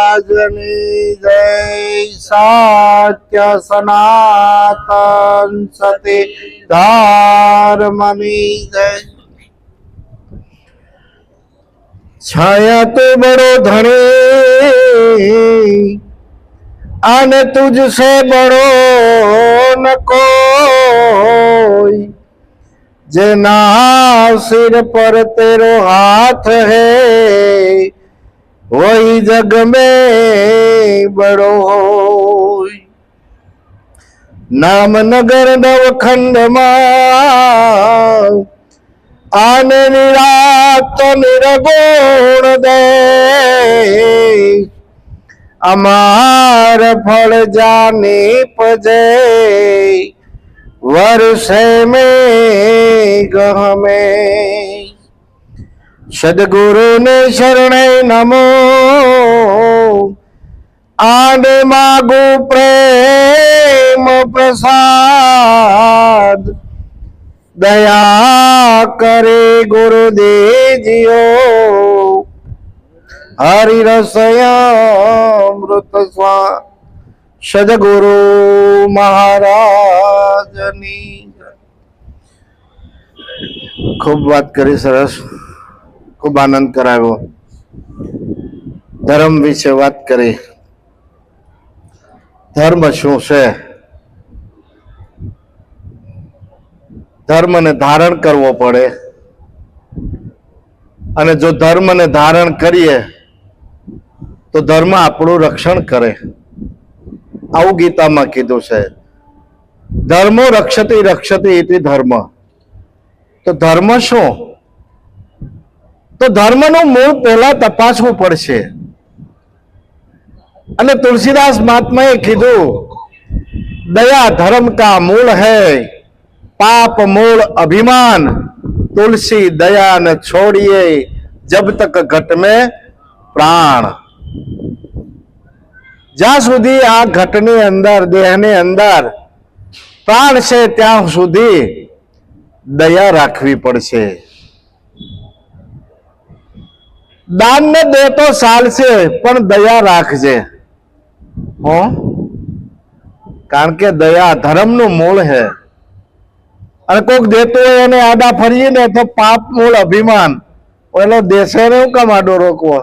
મહારાજની જય. સત્ય સનાતન સતી ધર્મની જય. છાયા તો બડો ધણી અને તુझसे बड़ो न कोई, जना सिर पर तेरो हाथ है वही जग में बड़ो होय. नामनगर नवखंड માં આને નિરાત નિર્ગુણ દે, अमार फल जाने पजे वर्षे में गहमे. सदगुरु ने शरणे नमो आने मागु प्रेम प्रसाद, दया करे गुरुदेव जियो हरि रसयामृत स्वा. सदगुरु મહારાજની. ખૂબ વાત કરી, સરસ, ખૂબ આનંદ કરાવ્યો. ધર્મ વિશે વાત કરી. ધર્મ શું છે? ધર્મને ધારણ કરવો પડે, અને જો ધર્મને ધારણ કરીએ તો ધર્મ આપણું રક્ષણ કરે. આવું ગીતામાં કીધું છે. ધર્મો રક્ષતી રક્ષતી ઇતિ ધર્મ. તો ધર્મ શું? તો ધર્મનું મૂળ પહેલા તપાસવું પડશે. અને તુલસીદાસ મહાત્માએ કીધું, દયા ધર્મ કા મૂળ है, पाप मूल अभिमान, तुलसी दया न छोड़िए जब तक घट में प्राण. જ્યાં સુધી આ ઘટની અંદર, દેહની અંદર પ્રાણ છે ત્યાં સુધી દયા રાખવી પડશે. દાન ને દે તો ચાલશે, પણ દયા રાખજે. કારણ કે દયા ધર્મનું મૂળ છે. અને કોઈક દેતું હોય એને આડા ફરીએ ને તો પાપ મૂળ અભિમાન. એનો દેશે ને હું કામ આડો રોકવો?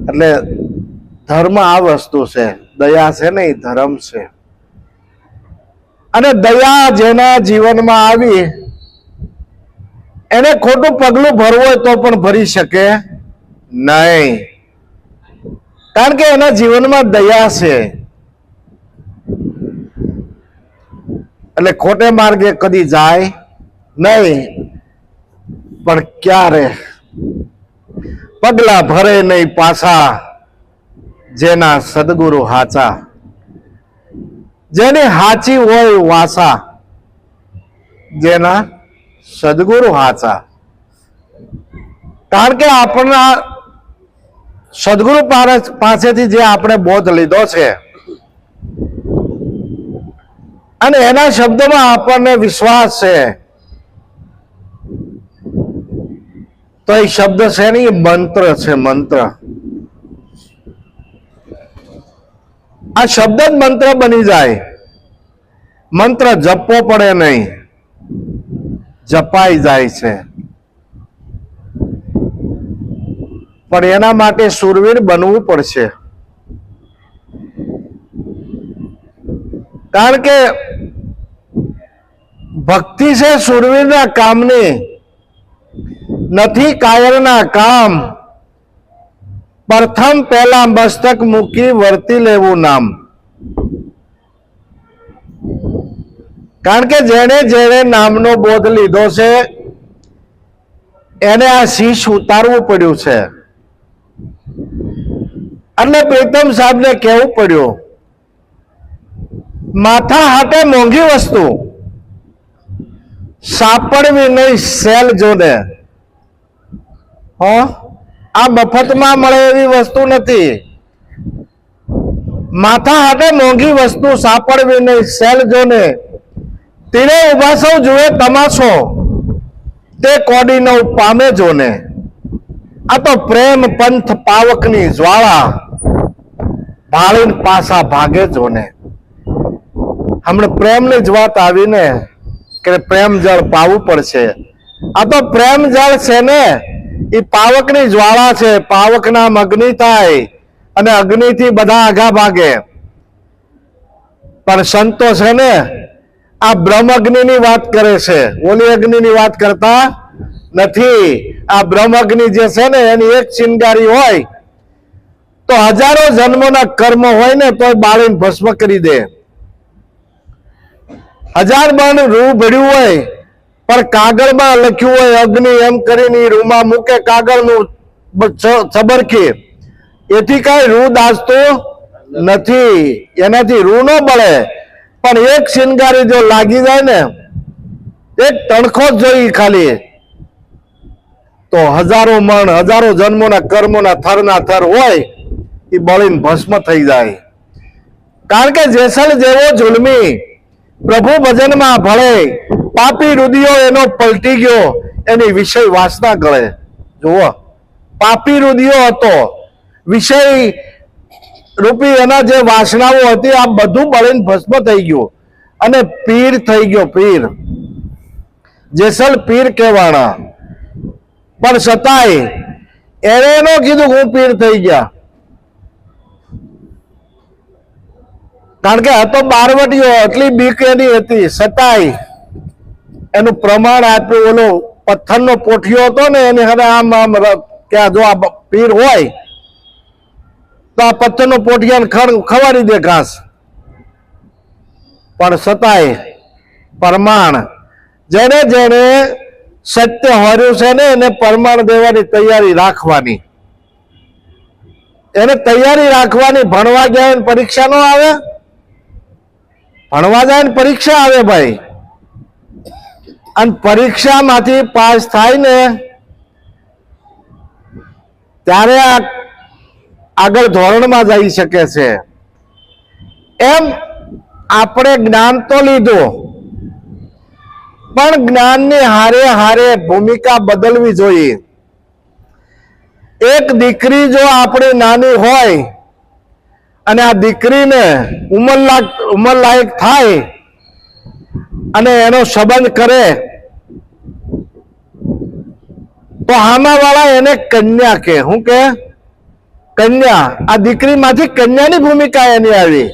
એટલે ધર્મ આ વસ્તુ છે. દયા છે ને એ ધર્મ છે. અને દયા જેના જીવનમાં આવી એને ખોટું પગલું ભરવું હોય તો પણ ભરી શકે નહીં, કારણ કે એના જીવનમાં દયા છે. એટલે ખોટે માર્ગે કદી જાય નહીં. પણ ક્યારે પગલા ભરે નહીં પાછા, જેના સદગુરુ હાચા, જેની હાચી હોય વાસા, જેના સદગુરુ હાચા. કારણ કે આપણા સદગુરુ પાસેથી જે આપણે બોધ લીધો છે અને એના શબ્દોમાં આપણને વિશ્વાસ છે, તો એ શબ્દ છે ને એ મંત્ર છે. મંત્ર, આ શબ્દ જ મંત્ર બની જાય. મંત્ર જપવો પડે નહીં, જપાઈ જાય છે. પણ એના માટે શૂરવીર બનવું પડશે. કારણ કે ભક્તિ છે શૂરવીરના કામની, નથી કાયરના કામ. પ્રથમ પહેલા મસ્તક મૂકી વર્તી લેવું નામ. કારણ કે જેને જેને નામનો બોધ લીધો છે એને આ શીશ ઉતારવું પડ્યું છે. એટલે પ્રીતમ સાહેબને કહેવું પડ્યું, માથા હાટે મોંઘી વસ્તુ સાપડવી નહીં સેલ જોને. આ મફતમાં મળે એવી વસ્તુ નથી. માથા હાટે મોંઘી વસ્તુ સાપડવી નહીં સેલ જોને. તીરે ઉભા સૌ જુએ તમાશો, તે કોડીનો પામે જોને. આ તો પ્રેમ પંથ પાવકની જ્વાળા ભાળીને પાછા ભાગે જો ને. હમણાં પ્રેમની જ વાત આવીને કે પ્રેમ જળ પાવું પડશે. આ તો પ્રેમ જળ છે ને એ પાવકની જ્વાળા છે. પાવકના અગ્નિ થાય અને અગ્નિથી બધા આગા ભાગે. પણ સંતો છે ને આ બ્રહ્મ અગ્નિની વાત કરે છે, ઓલી અગ્નિની વાત કરતા નથી. આ બ્રહ્મ અગ્નિ જે છે ને એની એક ચિનગારી હોય તો હજારો જન્મોના કર્મ હોય ને તો બાળીને ભસ્મ કરી દે. 1000 બન રૂ ભર્યું હોય પણ કાગળમાં લખ્યું હોય અગ્નિ એમ કરીને રૂમાં મૂકે કાગળનું છબરકી, એથી કઈ રૂ દાસતું નથી, એનાથી રૂ ન બળે. પણ એક શિનગારી જો લાગી જાય ને, એક તણખો જ જોઈ ખાલી, તો હજારો મણ હજારો જન્મોના કર્મોના થરના થર હોય એ બળીને ભસ્મ થઈ જાય. કારણ કે જેસલ જેવો જુલમી પ્રભુ ભજનમાં ભળે, પાપી રુદિયો એનો પલટી ગયો, એની વિષય વાસના ગળે. જુઓ, પાપી રુદિયો હતો, વિષય રૂપી એના જે વાસનાઓ હતી આ બધું બળીને ભસ્મ થઈ ગયું અને પીર થઈ ગયો. પીર જેસલ પીર કહેવાના. પણ છતાંય એને ન કીધું હું પીર થઈ ગયા, કારણ કે આ તો બારવટીઓ એટલી બીક એની હતી, છતાંય એનું પ્રમાણ આપ્યું. ઓલો પથ્થરનો પોઠિયો હતો ને એની હવે આમ આમ કે જો આ પીર હોય તો આ પથ્થરનો પોઠિયાને ખવાડી દે ઘાસ. પણ છતાંય પ્રમાણ જેને જેને સત્ય હોર્યું છે ને એને પ્રમાણ દેવાની તૈયારી રાખવાની, એને તૈયારી રાખવાની. ભણવા ગયા પરીક્ષા નો આવે, ભણવા જાય ને પરીક્ષા આવે ભાઈ. અને પરીક્ષામાંથી પાસ થાય ને ત્યારે આગળ ધોરણમાં જઈ શકે છે. એમ આપણે જ્ઞાન તો લીધું, પણ જ્ઞાનની હારે હારે ભૂમિકા બદલવી જોઈએ. એક દીકરી જો આપણી નાની હોય અને આ દીકરીને ઉંમર લાયક થાય અને એનો સંબંધ કરે તો હામાવાળા એને કન્યા કે, શું કે કન્યા. આ દીકરીમાંથી કન્યાની ભૂમિકા એની આવી.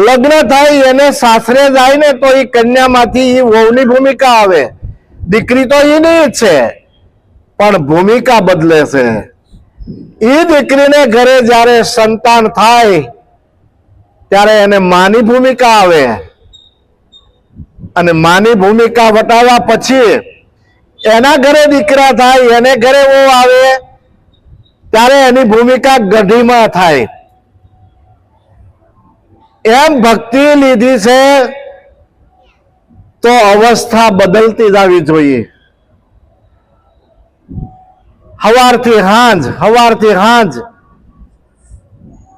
લગ્ન થાય એને સાસરે જાય ને તો એ કન્યામાંથી એ વહુની ભૂમિકા આવે. દીકરી તો એની જ છે પણ ભૂમિકા બદલે છે. એ દીકરીને ઘરે જ્યારે સંતાન થાય ત્યારે એને માની ભૂમિકા આવે અને માની ભૂમિકા વટાવવા પછી એના ઘરે દીકરા થાય, એને ઘરે વહુ આવે ત્યારે એની ભૂમિકા ગઢીમાં થાય. એમ ભક્તિ લીધી છે તો અવસ્થા બદલતી જ આવી જોઈએ. હવારથી હાંજ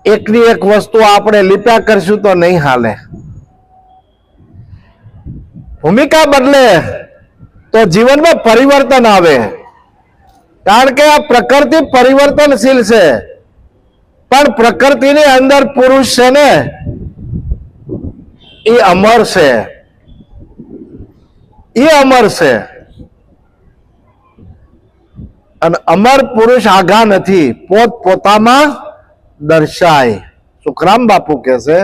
એકની એક વસ્તુ આપણે લીપ્યા કરશું તો નહીં હાલે. ભૂમિકા બદલે તો જીવનમાં પરિવર્તન આવે. કારણ કે આ પ્રકૃતિ પરિવર્તનશીલ છે, પણ પ્રકૃતિની અંદર પુરુષ છે ને એ અમર છે, એ અમર છે. અને અમર પુરુષ આઘા નથી, પોત પોતામાં દર્શાય. સુખરામ બાપુ કહે છે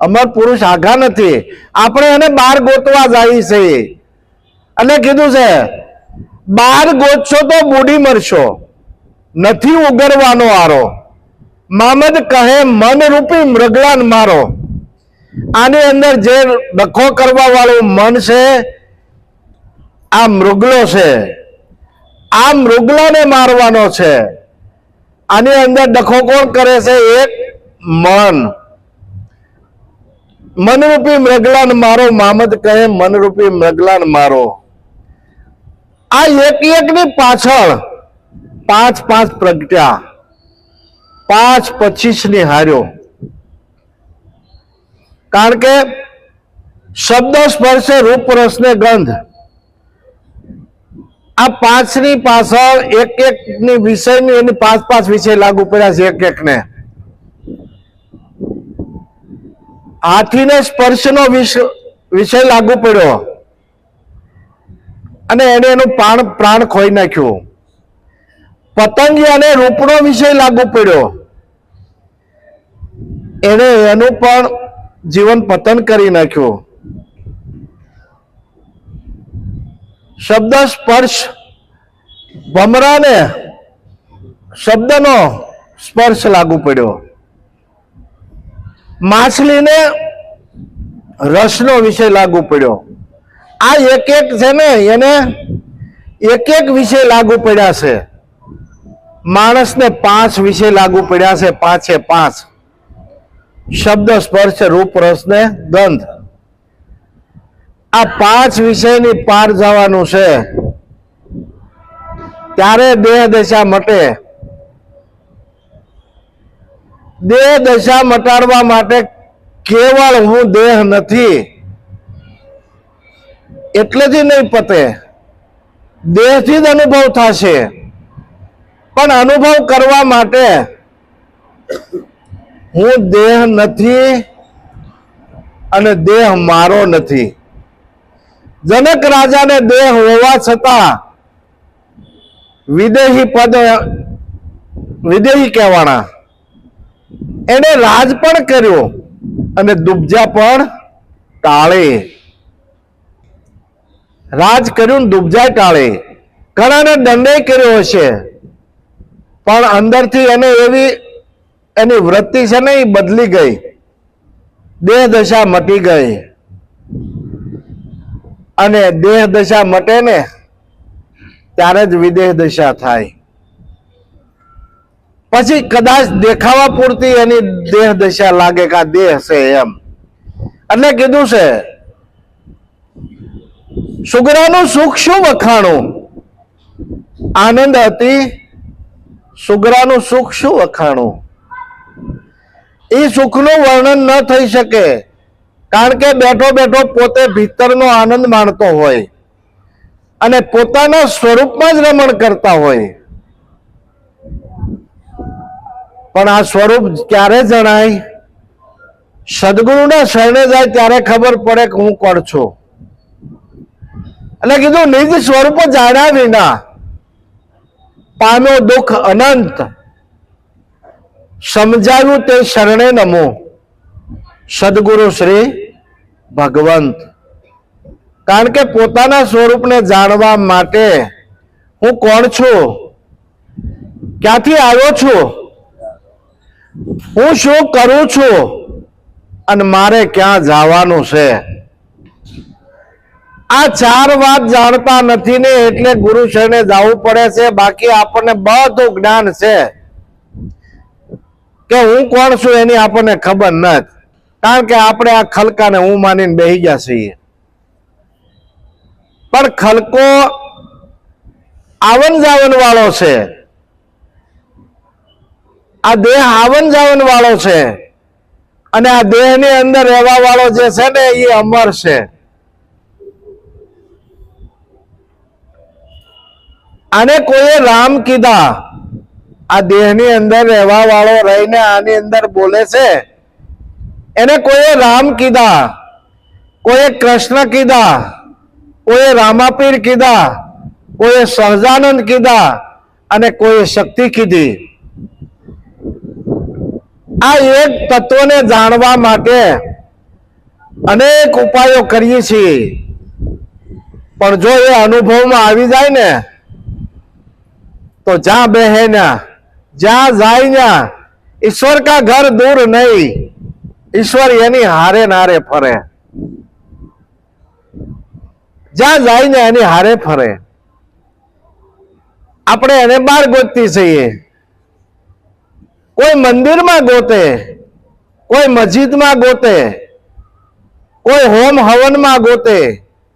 અમર પુરુષ આઘા નથી. આપણે એને બહાર ગોતવા જાય છે અને કીધું છે બહાર ગોતશો તો બુડી મરશો, નથી ઉગરવાનો આરો. મામદ કહે મન રૂપી મૃગલાન મારો. આની અંદર જે ડખો કરવા વાળું મન છે આ મૃગલો છે, આ મૃગલાને મારવાનો છે. આની અંદર ડખો કોણ કરે છે? એક મન. મનરૂપી મૃગલાન મારો, મામદ કહે મનરૂપી મૃગલાન મારો. આ એક ની પાછળ 5 પ્રગટ્યા, 5 25 ની હાર્યો. કારણ કે શબ્દ સ્પર્શે રૂપ રસ ને ગંધ. આ પાંચની પાછળ એક એક ની વિષયની એની પાંચ પાંચ વિષય લાગુ પડ્યા છે. એક એક ને હાથીને સ્પર્શનો વિષય લાગુ પડ્યો અને એને એનું પ્રાણ ખોઈ નાખ્યું. પતંગિયાને રૂપનો વિષય લાગુ પડ્યો, એને એનું પણ જીવન પતન કરી નાખ્યું. શબ્દ સ્પર્શ, ભમરાને શબ્દનો સ્પર્શ લાગુ પડ્યો. માછલીને રસનો વિષય લાગુ પડ્યો. આ એક એક છે ને એને એક એક વિષય લાગુ પડ્યા છે. માણસને પાંચ વિષય લાગુ પડ્યા છે, પાંચે પાંચ. શબ્દ સ્પર્શ રૂપ રસ ને ગંધ. આ પાંચ વિષયની પાર જવાનું છે ત્યારે દેહ દશા મટે. દેહ દશા મટાડવા માટે કેવળ હું દેહ નથી એટલે જ નહીં પતે. દેહથી જ અનુભવ થશે, પણ અનુભવ કરવા માટે હું દેહ નથી અને દેહ મારો નથી. જનક રાજાને દેહ હોવા છતાં વિદેહી કહેવાના. એને રાજ પણ કર્યો અને દુબજા પણ ટાળે. રાજ કર્યું ને દુબજા ટાળે. ઘણાને દંડે કર્યો હશે, પણ અંદરથી એને એની વૃત્તિ છે ને એ બદલી ગઈ. દેહ દશા મટી ગઈ. અને દેહ દશા મટે ને ત્યારે જ વિદેહ દશા થાય. પછી કદાચ દેખાવા પૂરતી એની દેહ દશા લાગે કે આ દેહ છે એમ. એટલે કીધું છે સુગરાનું સુખ શું વખાણું, આનંદ હતી સુગરાનું સુખ શું વખાણું. એ સુખનું વર્ણન ન થઈ શકે, કારણ કે બેઠો બેઠો પોતે ભીતરનો આનંદ માણતો હોય અને પોતાના સ્વરૂપમાં જ રમણ કરતા હોય. પણ આ સ્વરૂપ ક્યારે જણાય? સદગુરુના શરણે જાય ત્યારે ખબર પડે કે હું કોણ છું. એટલે કીધું નિજ સ્વરૂપ જાણ્યા વિના પામ્યો દુઃખ અનંત. સમજાવ્યું તે શરણે નમો સદગુરુ શ્રી ભગવંત. કારણ કે પોતાના સ્વરૂપને જાણવા માટે હું કોણ છું, ક્યાંથી આવ્યો છું, હું શું કરું છું અને મારે ક્યાં જવાનું છે, આ ચાર વાત જાણતા નથી ને એટલે ગુરુ શરણે જવું પડે છે. બાકી આપણને બધું જ્ઞાન છે કે હું કોણ છું એની આપણને ખબર નથી, કારણ કે આપણે આ ખલકાને હું માનીને બેસી ગયા છીએ. પણ ખલકો આવન જાવન વાળો છે, આ દેહ આવન જાવન વાળો છે અને આ દેહની અંદર રહેવા વાળો જે છે ને એ અમર છે. આને કોઈએ રામ કીધા, આ દેહની અંદર રહેવા વાળો રહીને આની અંદર બોલે છે એને કોઈએ રામ કીધા, કોઈએ કૃષ્ણ કીધા, કોઈએ રામાપીર કીધા, કોઈએ સહજાનંદ કીધા અને કોઈએ શક્તિ કીધી. આ એક તત્વને જાણવા માટે અનેક ઉપાયો કરીએ છીએ, પણ જો એ અનુભવમાં આવી જાય ને તો જ્યાં બેહે ના જ્યાં જાય ના ઈશ્વર કા ઘર દૂર નહીં, ઈશ્વર એની હારે નારે ફરે. જ્યાં જાય ને એની હારે ફરે. આપણે એને બહાર ગોતતી છીએ. કોઈ મંદિરમાં ગોતે, કોઈ મસ્જિદમાં ગોતે, કોઈ હોમ હવનમાં ગોતે,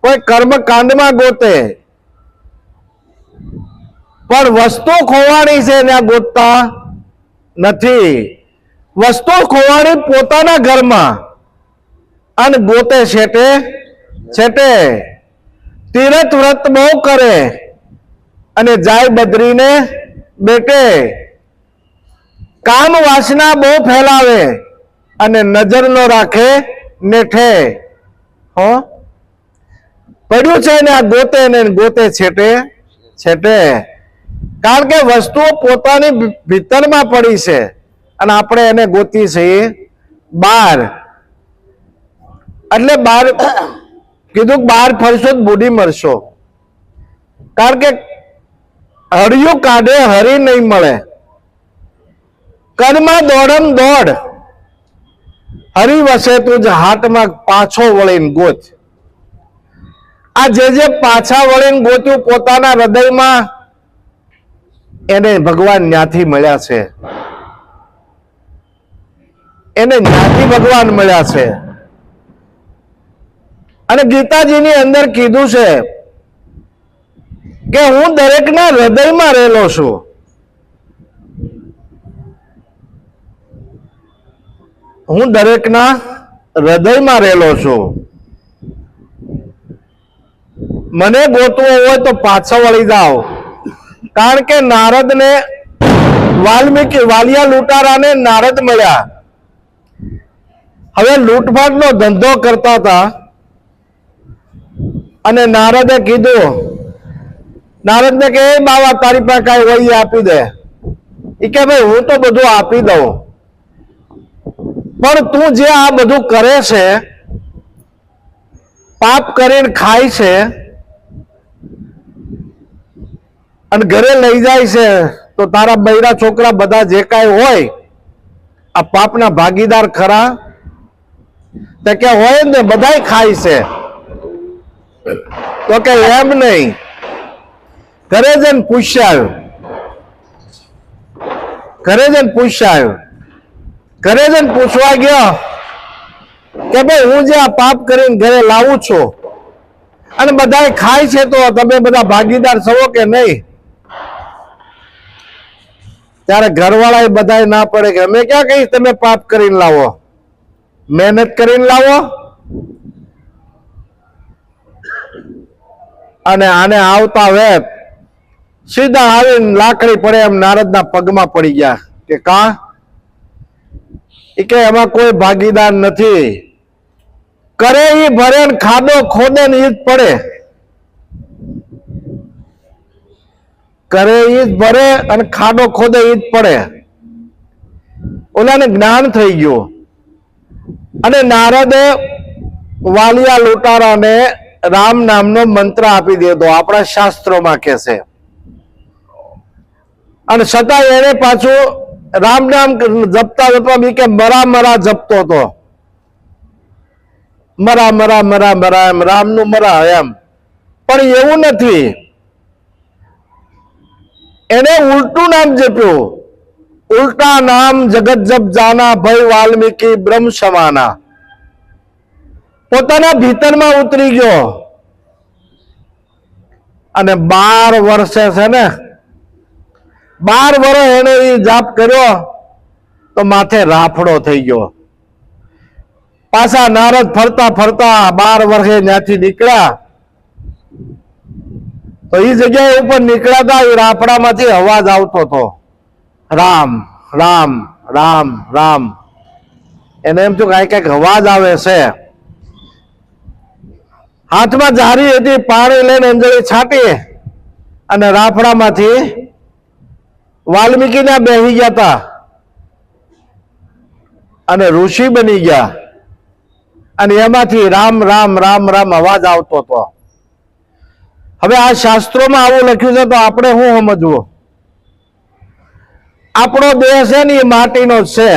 કોઈ કર્મકાંડમાં ગોતે, પણ વસ્તુ ખોવાણી છે ત્યાં ગોતતા નથી. વસ્તુ ખોવાણી પોતાના ઘરમાં અને ગોતે છેટે છેટે. તીરથ વ્રત બહુ કરે અને જાય બદ્રીને બેટે. કામ વાસના બહુ ફેલાવે અને નજર નો રાખે નેઠે. હો પડ્યું છે ને આ ગોતે ને ગોતે છેટે છેટે. કારણ કે વસ્તુઓ પોતાની ભીતરમાં પડી છે અને આપણે એને ગોતી છીએ બહાર. એટલે બહાર કીધું બહાર ફરશો તો બુડી મરશો. કારણ કે હરિયું કાઢે હરી નહીં મળે. કરમાં દોડમ દોડ હરી વસે તું જ હાટમાં પાછો વળીને ગોત. આ જે પાછા વળીને ગોત્યું પોતાના હૃદયમાં એને ભગવાન ન્યાથી મળ્યા છે. એને ન્યાથી ભગવાન મળ્યા છે. અને ગીતાજીની અંદર કીધું છે કે હું દરેકના હૃદયમાં રહેલો છું. હું દરેકના હૃદયમાં રહેલો છું. મને ગોતવું હોય તો પાછો વળી જાઓ. કારણ કે નારદને વાલિયા લૂંટારાને નારદ મળ્યા. હવે લૂંટફાટનો ધંધો કરતા હતા અને નારદે કીધું, નારદને કે બાવા તારી પાસે કઈ હોય આપી દે. એ કે ભાઈ હું તો બધું આપી દઉં, પણ તું જે આ બધું કરે છે, પાપ કરીને ખાય છે અને ઘરે લઈ જાય છે, તો તારા બૈરા છોકરા બધા જે કાંઈ હોય આ પાપના ભાગીદાર ખરા? તો કે હોય ને, બધાય ખાય છે. તો કે એમ નહીં, ઘરે જઈને પૂછ્યા, ઘરે જઈને પૂછ્યા, ઘરે જઈને પૂછવા ગયો કે ભાઈ હું જે આ પાપ કરીને ઘરે લાવું છું અને બધાય ખાય છે, તો તમે બધા ભાગીદાર છો કે નહીં? ત્યારે ઘરવાળા બધા ના પડે કે અમે ક્યાં કહીશ તમે પાપ કરીને લાવો, મહેનત કરીને લાવો. અને આને આવતા વેત સીધા આવીને લાકડી પડે એમ નારદના પગમાં પડી ગયા કે કા એ કે એમાં કોઈ ભાગીદાર નથી. કરે ઈ ભરે ને ખાડો ખોદે ને ઈ જ પડે. કરે ઈ જ ભરે અને ખાડો ખોદે ઈ જ પડે. ઓલાને જ્ઞાન થઈ ગયું અને નારદે વાલિયા લૂંટારાને રામ નામનો મંત્ર આપી દીધો, આપણા શાસ્ત્રોમાં કે છે. અને છતાં એને પાછું રામ નામ જપતા જપતા બી કે મરા મરા જપતો હતો. મરા મરા મરા મરા એમ રામનું મરા એમ. પણ એવું નથી, એને ઉલટું નામ જપ્યું. ઉલટા નામ જગત જપ જાના ભય વાલ્મીકી બ્રહ્મ સમાના. પોતાના ભીતરમાં ઉતરી ગયો અને 12 વર્ષે છે ને, 12 વર્ષ એને એ જાપ કર્યો તો માથે રાફડો થઈ ગયો. પાછા નારદ ફરતા ફરતા 12 વર્ષે ત્યાંથી નીકળ્યા તો એ જગ્યાએ ઉપર નીકળ્યા એ રાફડામાંથી અવાજ આવતો હતો, રામ રામ રામ રામ. એને એમ થયું કઈક અવાજ આવે છે. હાથમાં જારી હતી, પાણી લઈને અંજળી છાંટી અને રાફડામાંથી વાલ્મીકીના બેસી ગયા હતા અને ઋષિ બની ગયા. અને એમાંથી રામ રામ રામ રામ અવાજ આવતો હતો. હવે આ શાસ્ત્રોમાં આવું લખ્યું છે તો આપણે શું સમજવું? આપણો દેહ છે ને એ માટીનો જ છે.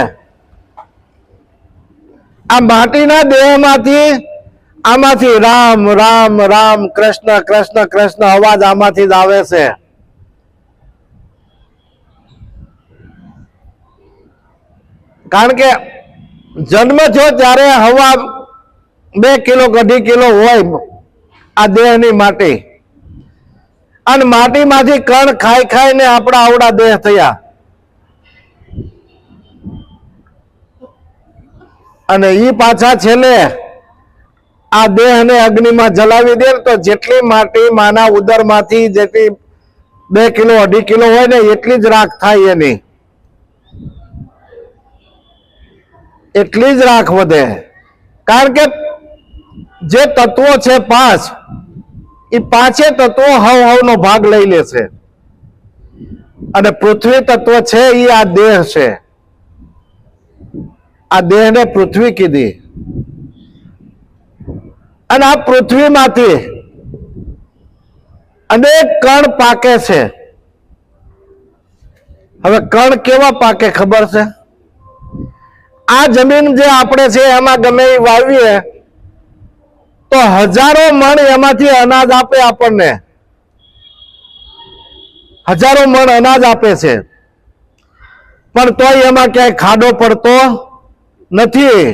આ માટીના દેહમાંથી આમાંથી રામ રામ રામ કૃષ્ણ કૃષ્ણ કૃષ્ણ અવાજ આમાંથી જ આવે છે. કારણ કે જન્મ થયો ત્યારે હવા 2 કિલો 2.5 કિલો હોય આ દેહની માટી, અને માટીમાંથી કણ ખાઈ ખાઈને આપણા આવડા દેહ થયા. અને ઈ પાછા છેલ્લે આ દેહને અગ્નિમાં જલાવી દે તો જેટલી માટી માના ઉદરમાંથી જેટલી 2 કિલો 2.5 કિલો હોય ને એટલી જ રાખ થાય એની, એટલી જ રાખ વધે. કારણ કે જે તત્વો છે 5, એ 5 તત્વો હવનો ભાગ લઈ લે છે. અને પૃથ્વી તત્વ છે એ આ દેહ છે. આ દેહને પૃથ્વી કીધી. અને આ પૃથ્વીમાંથી અનેક કણ પાકે છે. હવે કણ કેવા પાકે ખબર છે? આ જમીન જે આપણે છે એમાં ગમે એ વાવીએ તો હજારો મણ એમાંથી અનાજ આપે આપણને, હજારો મણ અનાજ આપે છે. પણ તોય એમાં ક્યાંય ખાડો પડતો નથી.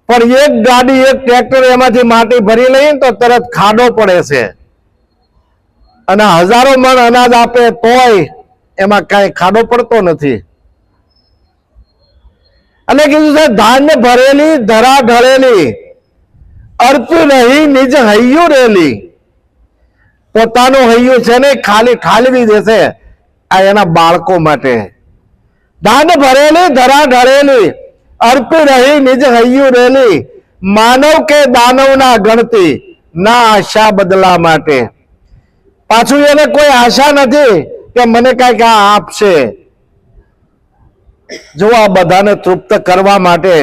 પણ એક ગાડી એક ટ્રેક્ટર એમાંથી માટી ભરી લઈએ તો તરત ખાડો પડે છે. અને હજારો મણ અનાજ આપે તોય એમાં કઈ ખાડો પડતો નથી. એટલે કીધું છે ધાન્ય ભરેલી ધરા ઢળેલી, અર્પી રહી નિજ હૈયું રેલી. પોતાનું હૈયું છે ને ખાલી ઠાલવી દેશે આ એના બાળકો માટે. ધાન્ય ભરેલી ધરા ઢળેલી, અર્પી રહી નિજ હૈયું રેલી. માનવ કે દાનવ ના ગણતી, ના આશા બદલા માટે. પાછું એને કોઈ આશા નથી કે મને કઈક આ આપશે. જો આ બધાને તૃપ્ત કરવા માટે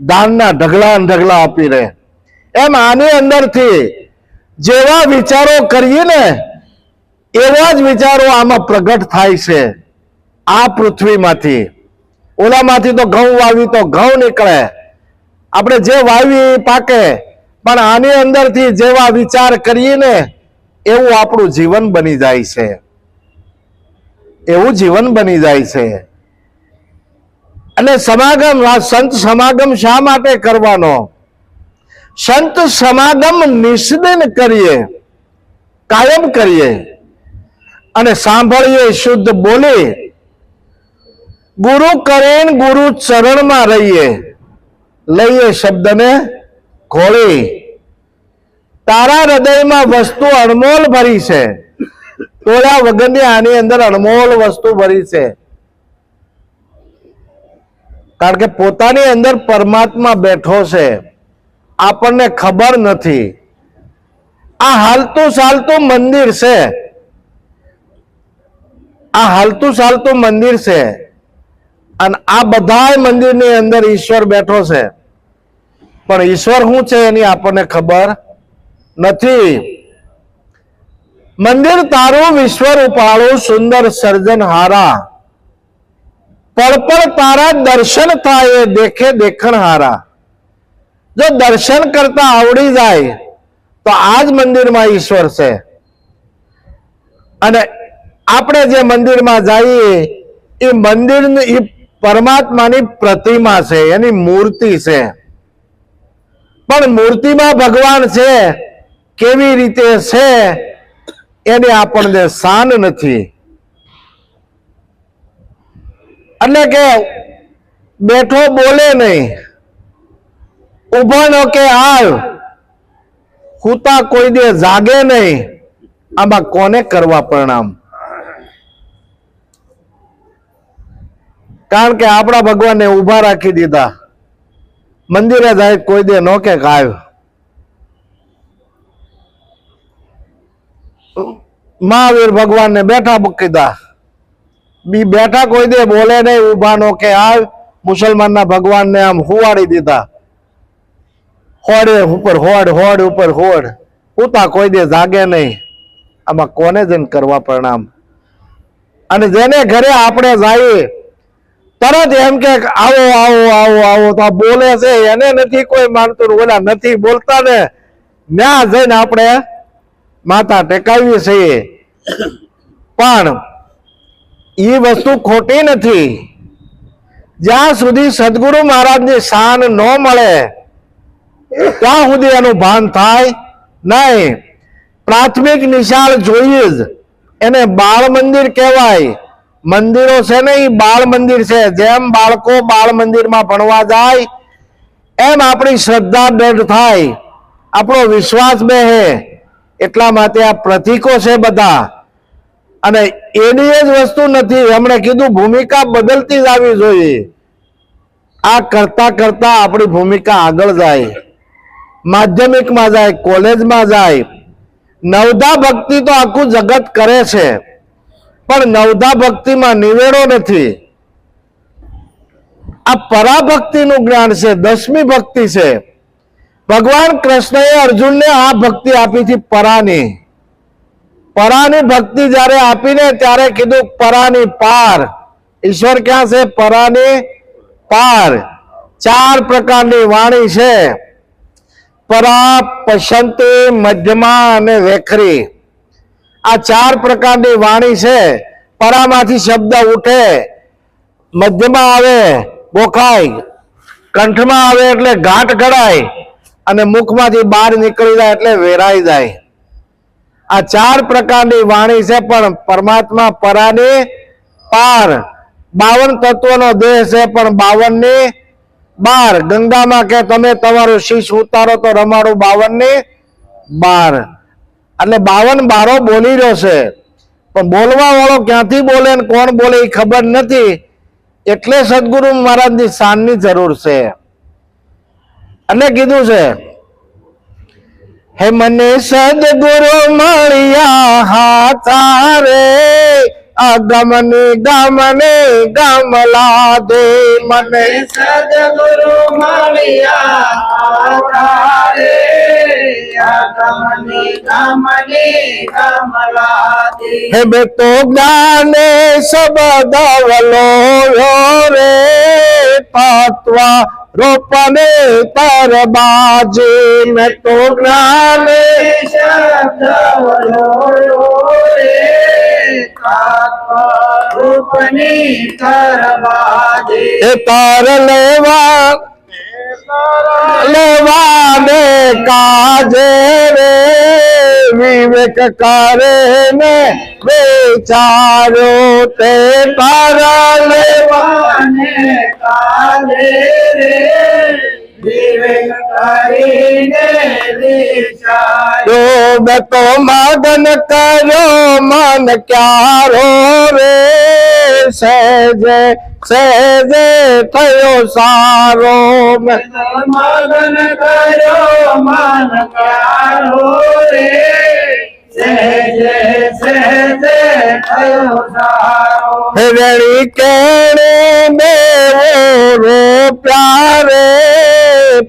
દાનના ઢગલા ઢગલા આપી રહે. એમ આની અંદરથી જેવા વિચારો કરીએ ને એવા જ વિચારો આમાં પ્રગટ થાય છે. આ પૃથ્વીમાંથી, ઓલામાંથી તો ઘઉં વાવી તો ઘઉં નીકળે, આપણે જે વાવી પાકે. પણ આની અંદરથી જેવા વિચાર કરીએ ને એવું આપણું જીવન બની જાય છે, એવું જીવન બની જાય છે. અને સમાગમ, સંત સમાગમ શા માટે કરવાનો? સંત સમાગમ નિષ્દિન કરીએ, કાયમ કરીએ અને સાંભળીએ, શુદ્ધ બોલીએ, ગુરુ કરીને ગુરુ ચરણમાં રહીએ, લઈએ શબ્દને ખોળી. તારા હૃદયમાં વસ્તુ અણમોલ ભરી છે, તોડ્યા વગરની આની અંદર અણમોલ વસ્તુ ભરી છે. કારણ કે પોતાની અંદર પરમાત્મા બેઠો છે, આપણને ખબર નથી. આ હાલતું ચાલતું મંદિર છે, આ હાલતું ચાલતું મંદિર છે. અને આ બધા મંદિરની અંદર ઈશ્વર બેઠો છે. પણ ઈશ્વર શું છે એની આપણને ખબર નથી. મંદિર તારું વિશ્વ રૂપાળું સુંદર સર્જન હારા, પળ તારા દર્શન થાય દેખે દેખણ હારા. જો દર્શન કરતા આવડી જાય તો આ જ મંદિરમાં ઈશ્વર છે. અને આપણે જે મંદિરમાં જઈએ એ મંદિરની પરમાત્માની પ્રતિમા છે, એની મૂર્તિ છે. પણ મૂર્તિમાં ભગવાન છે કેવી રીતે છે એની આપણને શાન નથી. એટલે કે બેઠો બોલે નહીં, ઉભો કે આવ, હુતા કોઈ દે જાગે નહીં. આમાં કોને કરવા પ્રણામ? કારણ કે આપણા ભગવાનને ઉભા રાખી દીધા. મંદિરે જાય કોઈ દે નો કે આવ. મહાવીર ભગવાનને બેઠા મૂકી દીધા, બેઠા કોઈ દે બોલે નહીં, ઉભા નો કે આવ. મુસલમાનના ભગવાનને આમ હુવાડી દીધા, હોડ ઉપર હોડ, હોડ ઉપર હોડ, ઉતા કોઈ દે જાગે નહીં. આમાં કોને જઈને કરવા પ્રણામ? અને જેને ઘરે આપણે જઈએ તરત એમ કે આવો આવો આવો આવો, તો બોલે છે એને નથી કોઈ માનતું, ઓલા નથી બોલતા ને ત્યાં જઈને આપણે માથા ટેકાવીએ છીએ. પણ એ વસ્તુ ખોટી નથી. જ્યાં સુધી સદગુરુ મહારાજની શાન ન મળે ત્યાં સુધી એનું ભાન થાય નહીં. પ્રાથમિક નિશાળ જોઈએ જ, એને બાળ મંદિર કહેવાય. મંદિરો છે ને એ બાળ મંદિર છે. જેમ બાળકો બાળ મંદિરમાં ભણવા જાય એમ આપણી શ્રદ્ધા દૃઢ થાય, આપણો વિશ્વાસ બેહે. એટલા માટે આ પ્રતીકો છે બધા. અને એની જ વસ્તુ નથી, હમણાં કીધું ભૂમિકા બદલતી જ આવી જોઈએ. આ કરતા કરતા આપણી ભૂમિકા આગળ જાય, માધ્યમિકમાં જાય, કોલેજમાં જાય. નવધા ભક્તિ તો આખું જગત કરે છે, પણ નવધા ભક્તિમાં નિવેડો નથી. આ પરાભક્તિનું જ્ઞાન છે, 10મી ભક્તિ છે. ભગવાન કૃષ્ણએ અર્જુનને આ ભક્તિ આપી હતી પરાની. પરાની ભક્તિ જ્યારે આપીને ત્યારે કીધું પરાની પાર. ઈશ્વર ક્યાં છે? પરાની પાર. 4 પ્રકારની વાણી છે, પરા, પશંતી, મધ્યમા અને વેખરી. આ 4 પ્રકારની વાણી છે. પરામાંથી શબ્દ ઉઠે, મધ્યમાં આવે બોખાય, કંઠમાં આવે એટલે ઘાટ ઘડાય, અને મુખમાંથી બહાર નીકળી જાય એટલે વેરાઈ જાય. આ 4 પ્રકારની વાણી છે, પણ પરમાત્મા પરાની પાર. 52 તત્વનો દેહ છે, પણ 52ની બાર. ગંગામાં કે તમે તમારું શીશ ઉતારો તો રમાડું 52ની બાર. એટલે 52 બારો બોલી રહ્યો છે, પણ બોલવા વાળો ક્યાંથી બોલે ને કોણ બોલે એ ખબર નથી. એટલે સદગુરુ મહારાજની શાનની જરૂર છે. એટલે કીધું છે, હે મને સદગુરુ મળ્યા હાથા રે, આ ગમની ગમલા દે. મને સદગુરુ મળ્યા હાથા રે, આ ગમની ગમલા દે. હે બે તો જ્ઞાને શબ્દ વલો રે, તત્વા રોપને તરબાજે. મેં તો જ્ઞાને શબ્દ વલોયો રે, રૂપની તરબાજે. એ તાર લેવાને કાજે રે, વિવેક કરે ને વિચારો તે તારા લેવાને કાજે રે, વિવેક કરીને વિચારો. મેં તો મગન કર્યો મન ક્યારો રે, સહેજે સહેજે થયો સારો. મેં મગન કર્યો મન ક્યારો રે, સહેજે સહેજે થયો સારો. રેણી કેણે દેવો પ્યારે,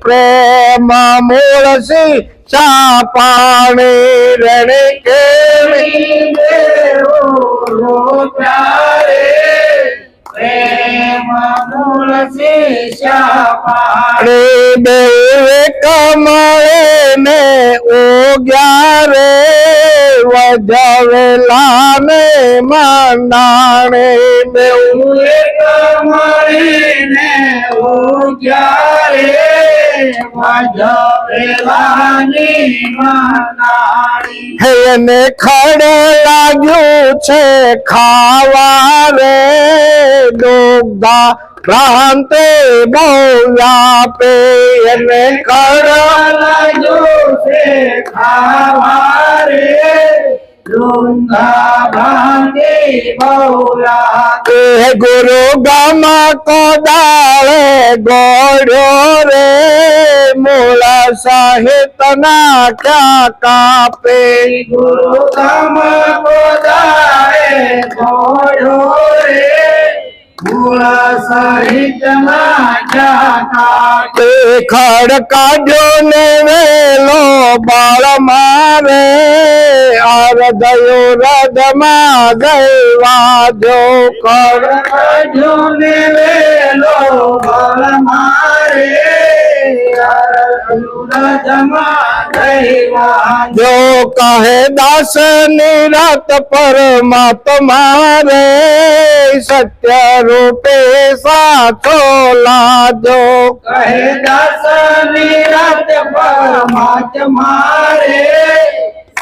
પ્રેમ મૂળસી શા પાણી. રેણી કેણી દેવો પ્યારે, પ્રેમ મૂળ શિષ્યા પાણી. દેવે કમળે ને ઓગ્યા રે, વજવેલા ને મંડાણે. દેવે કમળીને ઉગ્યા રે, વજવેલાની મંડાણી. હે એને ખડ લાગ્યું છે ખાવા રે, દુગ્ધા ભ્રાંતે બહુ વ્યાપે. એને ખડ લાગ્યું છે ખાવા રે, ડુંગા ભાંગે બહુલા. હે ગુરુ ગામ કોદાળે ગોળ્યો રે, મૂળ સાહિત્યના ક્યાં કાપે. ગુરુ ગામ કોદાળે ગોળ્યો રે, મૂળ સાહિત્યમાં જાતા. ખડ કાઢ્યો ને વેલો બાળ મારે, હૃદયો હૃદમાં ગયવા દો. ખડ ને વેલો બળ મારે, જો કહે દાસ નિરત પરમાત્મા રે, સત્ય રૂપે સાચો લાજો. કહે દાસ નિરત પરમાત્મા રે,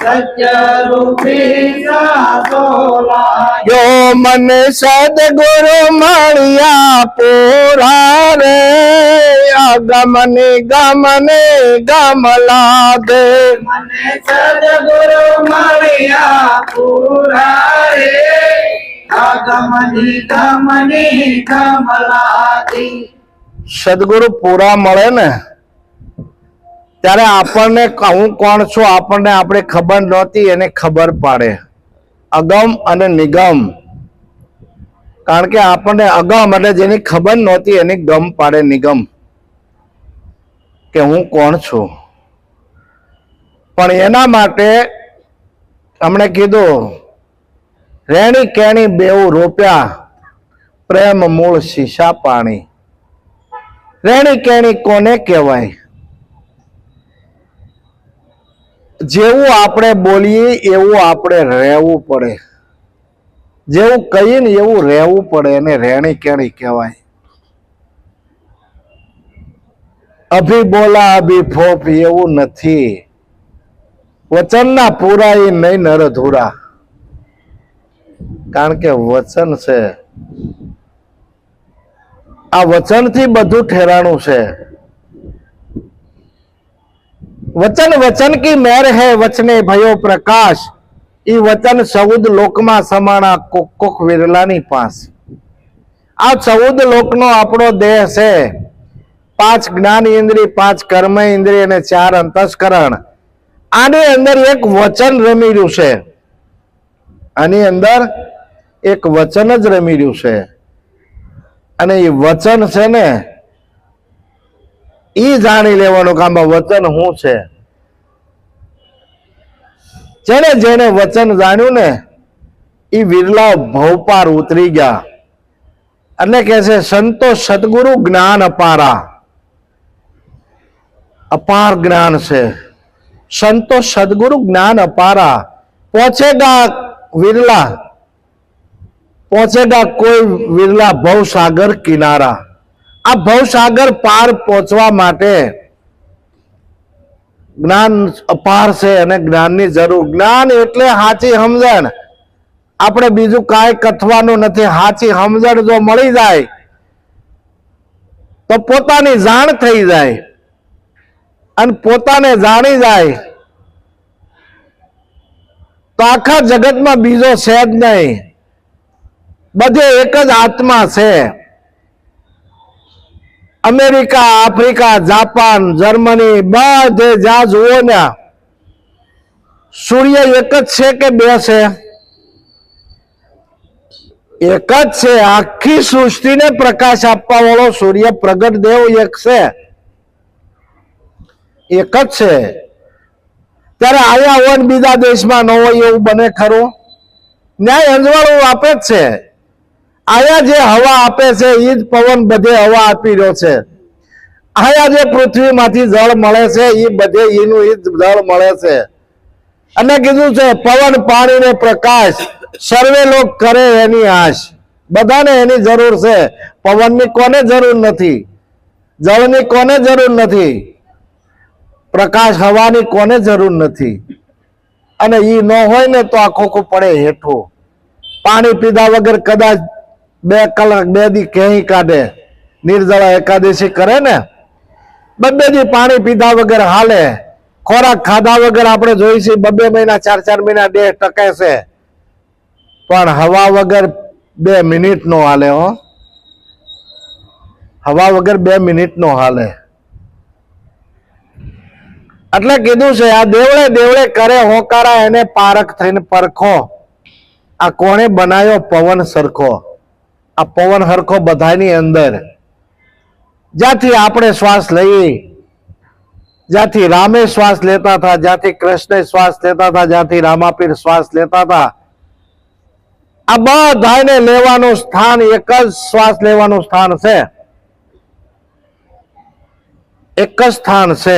સત્ય રૂપી સાસોલા જો મને સદગુરુ મળ્યા પૂરા રે ગમને ગમલા દે મને સદગુરુ મળ્યા પૂરા રે ગમની કમલાતી સદગુરુ પૂરા મળે ને ત્યારે આપણને હું કોણ છું આપણને આપણે ખબર નહોતી એને ખબર પડે અગમ અને નિગમ કારણ કે આપણને અગમ એટલે જેની ખબર નહોતી એની ગમ પાડે નિગમ કે હું કોણ છું પણ એના માટે હમણે કીધું રેણી કેણી બેઉ રોપ્યા પ્રેમ મૂળ શીશા પાણી રેણી કેણી કોને કહેવાય જેવું આપણે બોલીએ એવું આપણે રહેવું પડે જેવું કહીએ ને એવું રહેવું પડે એને રેણી કેણી કહેવાય અભી બોલા અભી ફોપ એવું નથી વચનના પૂરા એ નહીં નર અધૂરા કારણ કે વચન છે આ વચનથી બધું ઠેરાણું છે વચન વચન કી મેર હે વચને ભયો પ્રકાશ ઈ વચન 14 લોકમાં સમાણા કોક કોક વિરલાની પાસ આ 14 લોકનો આપણો દેહ છે 5 જ્ઞાન ઇન્દ્રિય 5 કર્મ ઇન્દ્રિય અને 4 અંતસ્કરણ આની અંદર એક વચન રમી રહ્યું છે આની અંદર એક વચન જ રમી રહ્યું છે અને એ વચન છે ને ઈ જાણી લેવાનું કે આમાં વચન શું છે જેને જેને વચન જાણ્યું ને ઈ વિરલા ભવપાર ઉતરી ગયા એટલે કે છે સંતો સદગુરુ જ્ઞાન અપારા અપાર જ્ઞાન છે સંતો સદગુરુ જ્ઞાન અપારા પહોંચેગા વિરલા પહોંચેગા કોઈ વિરલા ભવસાગર કિનારા આ ભવસાગર પાર પહોંચવા માટે જ્ઞાન અપાર છે અને જ્ઞાનની જરૂર જ્ઞાન એટલે સાચી સમજણ આપણે બીજું કાંઈ કથવાનું નથી સાચી સમજણ જો મળી જાય તો પોતાની જાણ થઈ જાય અને પોતાને જાણી જાય તો આખા જગતમાં બીજો છે જ નહીં બધે એક જ આત્મા છે અમેરિકા આફ્રિકા જાપાન જર્મની બધે જ્યાં જુઓ ને સૂર્ય એક જ છે કે બે છે એક જ છે આખી સૃષ્ટિને પ્રકાશ આપવા વાળો સૂર્ય પ્રગટ દેવ એક છે એક જ છે ત્યારે આયા હોય ને બીજા દેશમાં ન હોય એવું બને ખરું ન્યાય અંજવાળું આપે જ છે આયા જે હવા આપે છે એ જ પવન બધે હવા આપી રહ્યો છે આયા જે પૃથ્વીમાંથી જળ મળે છે એ બધે એનું એ જ જળ મળે છે અને કીધું છે પવન પાણી ને પ્રકાશ સર્વે લોક કરે એની આશ બધાને એની જરૂર છે પવનની કોને જરૂર નથી જળની કોને જરૂર નથી પ્રકાશ હવાની કોને જરૂર નથી અને ઈ ન હોય ને તો આખો પડે હેઠું પાણી પીધા વગર કદાચ 2 કલાક 2 દી ક્યાંય કાઢે નિર્જળા એકાદશી કરે ને 2 દી પાણી પીધા વગર હાલે ખોરાક ખાધા વગર આપણે જોઈ છે 2 મહિના 4 મહિના દેહ ટકે છે પણ હવા વગર 2 મિનિટ નો હાલે હો હવા વગર 2 મિનિટ નો હાલે એટલે કીધું છે આ દેવળે દેવળે કરે હોકારા એને પારખ થઈને પરખો આ કોણે બનાવ્યો પવન સરખો આ પવન હરખો બધાની અંદર જ્યાંથી આપણે શ્વાસ લઈએ જ્યાંથી રામે શ્વાસ લેતા હતા જ્યાંથી કૃષ્ણે શ્વાસ લેતા હતા જ્યાંથી રામાપીર શ્વાસ લેતા હતા આ બધાને લેવાનું સ્થાન એક જ શ્વાસ લેવાનું સ્થાન છે એક જ સ્થાન છે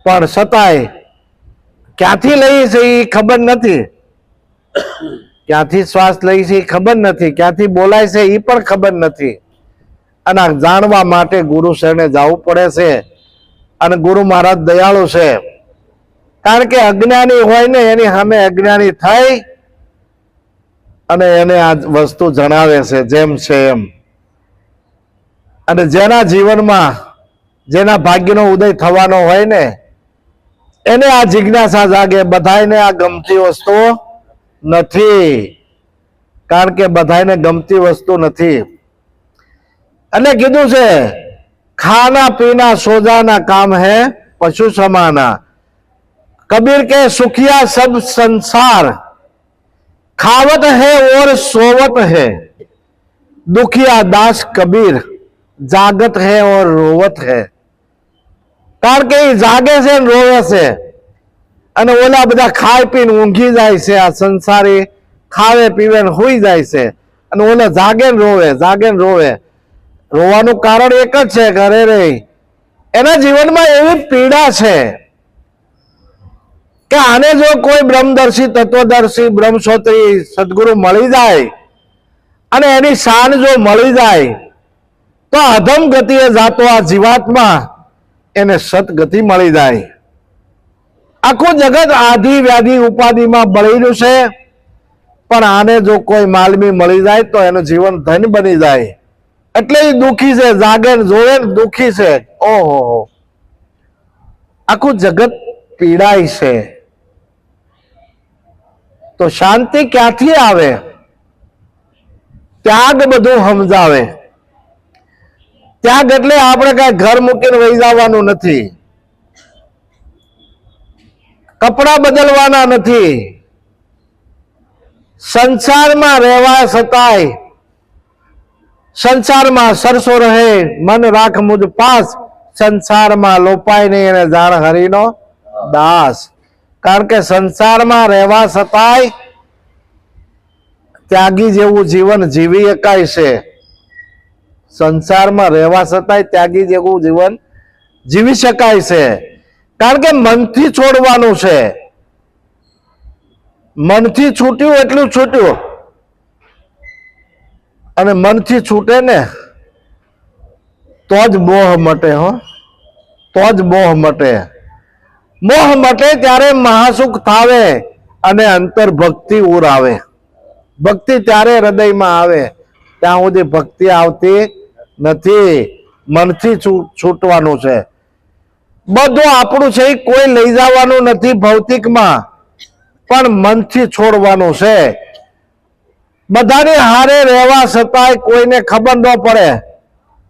પણ છતાંય ક્યાંથી લઈએ છે એ ખબર નથી ક્યાંથી શ્વાસ લઈ છે એ ખબર નથી ક્યાંથી બોલાય છે એ પણ ખબર નથી અને જાણવા માટે ગુરુ શરણે જવું પડે છે અને ગુરુ મહારાજ દયાળુ છે કારણ કે અજ્ઞાની હોય ને એની સામે અજ્ઞાની થઈ અને એને આ વસ્તુ જણાવે છે જેમ છે એમ. અને જેના જીવનમાં જેના ભાગ્યનો ઉદય થવાનો હોય ને એને આ જિજ્ઞાસા જાગે. બધાને આ ગમતી વસ્તુ નથી, કારણ કે બધાને ગમતી વસ્તુ નથી. અને કીધું છે ખાના પીના સોજાના કામ है पशु समाना. कबीर के सुखिया सब संसार खावत है और सोवत है. दुखिया दास कबीर जागत है और रोवत है. કારણ કે એ જાગે છે ને રોવે છે, અને ઓલા બધા ખાઈ પીને ઊંઘી જાય છે. આ સંસારી ખાવે પીવે ને હુઈ જાય છે, અને ઓલા જાગે ને રોવે, જાગે ને રોવે. રોવાનું કારણ એક જ છે, ઘરે રહી એના જીવનમાં એવી પીડા છે કે આને જો કોઈ બ્રહ્મદર્શી, તત્વદર્શી, બ્રહ્મશ્રોત્રી સદગુરુ મળી જાય અને એની શાન જો મળી જાય તો અધમ ગતિએ જાતો આ જીવાત્મા એને સતગતિ મળી જાય. આખું જગત આધિ વ્યાધિ ઉપાધિમાં બળેલું છે, પણ આને જો કોઈ માલમી મળી જાય તો એનું જીવન ધન બની જાય. એટલે એ દુઃખી છે, જાગે ને જોવે ને દુઃખી છે. ઓહો, આખું જગત પીડાય છે. તો શાંતિ ક્યાંથી આવે? ત્યાગ બધું સમજાવે. ત્યાગ એટલે આપણે કઈ ઘર મૂકીને વહી જવાનું નથી, કપડા બદલવાના નથી, સંસારમાં રહેવા છતાંય સંસારમાં સરસો રહે મન રાખ મુજ પાસ. સંસારમાં લોપાય નહીં અને જાણ હરિનો દાસ. કારણ કે સંસારમાં રહેવા છતાંય ત્યાગી જેવું જીવન જીવી શકાય છે. સંસારમાં રહેવા છતાંય ત્યાગી જેવું જીવન જીવી શકાય છે. કારણ કે મનથી છોડવાનું છે. મનથી છૂટ્યું એટલું છૂટ્યું. અને મનથી છૂટે ને તો જ મોહ મટે. હો, તો જ મોહ મટે. મોહ મટે ત્યારે મહાસુખ થાવે અને અંતર ભક્તિ ઉર આવે. ભક્તિ ત્યારે હૃદયમાં આવે, ત્યાં સુધી ભક્તિ આવતી નથી. મનથી છૂટવાનું છે. બધું આપણું છે, કોઈ લઈ જવાનું નથી ભૌતિકમાં, પણ મનથી છોડવાનું છે. બધાની હારે રહેવા છતાંય કોઈને ખબર ન પડે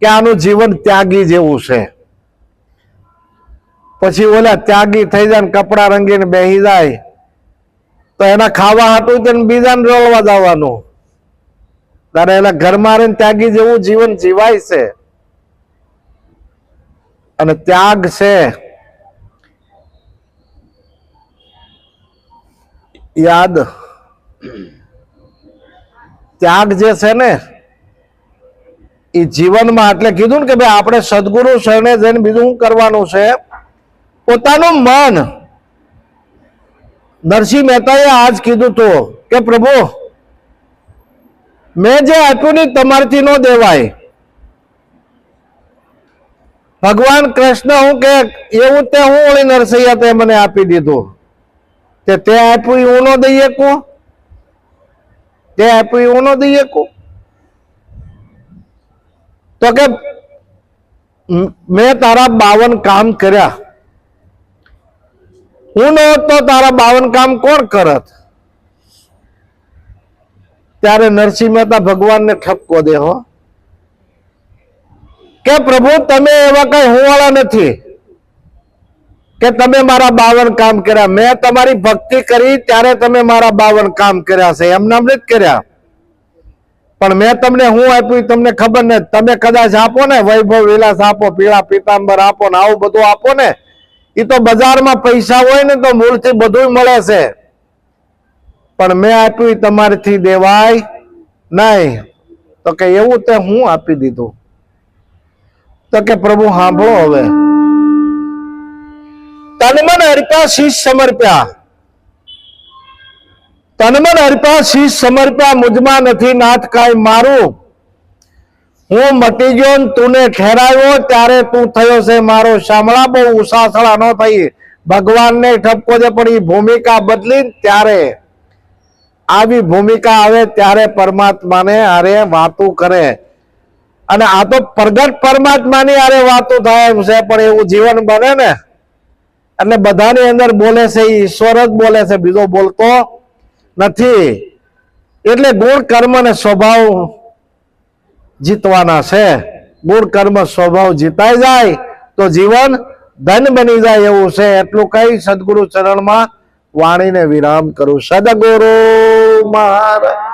કે આનું જીવન ત્યાગી જેવું છે. પછી ઓલા ત્યાગી થઈ જાય, કપડા રંગીને બેસી જાય તો એના ખાવા હાટું તેને બીજાને રોલવા જવાનું. ત્યારે એના ઘરમાં રહીને ત્યાગી જેવું જીવન જીવાય છે. અને ત્યાગ છે યાદ, ત્યાગ જે છે ને એ જીવનમાં, એટલે કીધું ને કે ભાઈ આપણે સદગુરુ શરણે જઈને બીજું શું કરવાનું છે? પોતાનું મન. નરસિંહ મહેતાએ આજ કીધું તો કે પ્રભુ મેં જે આપ્યું ને તમારથી ન દેવાય. ભગવાન કૃષ્ણ હું કે એવું તે હું ઓળી નરસૈયા તે મને આપી દીધું, તે આપ્યું હું ન દઈ શકું, તે આપ્યું હું ન દઈ શકું. તો કે મેં તારા 52 કામ કર્યા, હું ન હોત તો તારા 52 કામ કોણ કરત? ત્યારે નરસિંહ મહેતા ભગવાનને ઠપકો દે હો કે પ્રભુ તમે એવા કઈ હું વાળા નથી કે તમે મારા 52 કામ કર્યા. મેં તમારી ભક્તિ કરી ત્યારે તમે મારા 52 કામ કર્યા છે, એમ નામ નથી કર્યા. પણ મેં તમને હું આપ્યું તમને ખબર ને. તમે કદાચ આપો ને વૈભવ વિલાસ આપો, પીળા પીતાંબર આપો ને આવું બધું આપો ને, એ તો બજારમાં પૈસા હોય ને તો મૂળથી બધું મળે છે, પણ મેં આપ્યું તમારીથી દેવાય નહીં. તો કે એવું તે હું આપી દીધું. તો કે પ્રભુ સાંભળો, હવે તન મન અર્પ્યા શીશ સમર્પ્યા, તન મન અર્પ્યા શીશ સમર્પ્યા, મુજમાં નથી નાથ કાંઈ મારું. હું મટી ગયો ને તુને ઠેરાયો, ત્યારે તું થયો છે મારો શામળા. બહુ ઉસાસળા ન થઈ, ભગવાનને ઠપકો છે, પણ એ ભૂમિકા બદલી ત્યારે આવી ભૂમિકા આવે ત્યારે પરમાત્માને હારે વાતું કરે. અને આ તો પ્રગટ પરમાત્માની હારે વાતું થાય એમ છે, પણ એવું જીવન બને ને એટલે બધાની અંદર બોલે છે એ ઈશ્વર જ બોલે છે, બીજો બોલતો નથી. એટલે ગુણ કર્મ ને સ્વભાવ જીતવાના છે. ગુણ કર્મ સ્વભાવ જીતાઈ જાય તો જીવન ધન બની જાય એવું છે. એટલું કઈ સદગુરુ ચરણમાં વાણીને વિરામ કરું. સદગુરુ મહારાજ